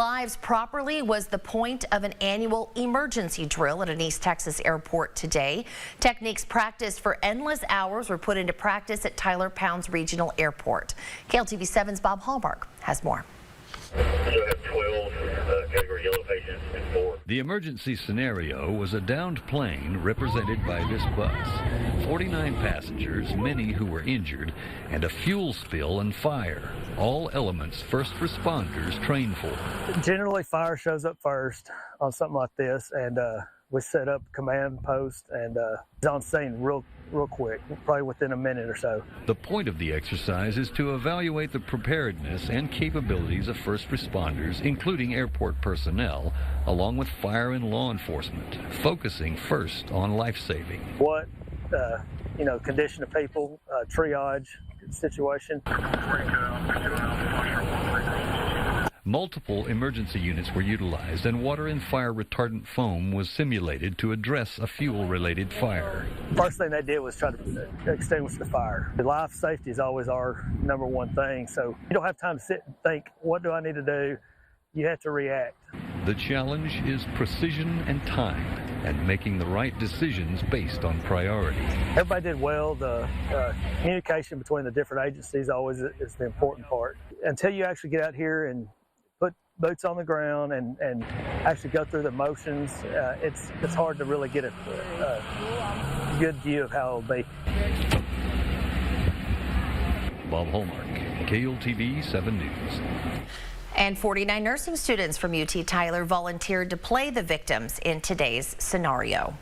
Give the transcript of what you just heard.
lives properly was the point of an annual emergency drill at an East Texas airport today. Techniques practiced for endless hours were put into practice at Tyler Pounds Regional Airport. KLTV 7's Bob Hallmark has more. So I have 12 category yellow patients and 4. The emergency scenario was a downed plane represented by this bus. 49 passengers, many who were injured, and a fuel spill and fire. All elements first responders trained for. Generally, fire shows up first on something like this, and we set up command post and it's on scene real quick, probably within a minute or so. The point of the exercise is to evaluate the preparedness and capabilities of first responders, including airport personnel, along with fire and law enforcement, focusing first on life-saving. What, condition of people, triage situation. Multiple emergency units were utilized, and water and fire retardant foam was simulated to address a fuel-related fire. First thing they did was try to extinguish the fire. Life safety is always our number one thing, so you don't have time to sit and think, what do I need to do? You have to react. The challenge is precision and time, and making the right decisions based on priority. Everybody did well. The communication between the different agencies always is the important part. Until you actually get out here and put boots on the ground and actually go through the motions, it's hard to really get a good view of how it'll be. Bob Hallmark, KLTV 7 News. And 49 nursing students from UT Tyler volunteered to play the victims in today's scenario.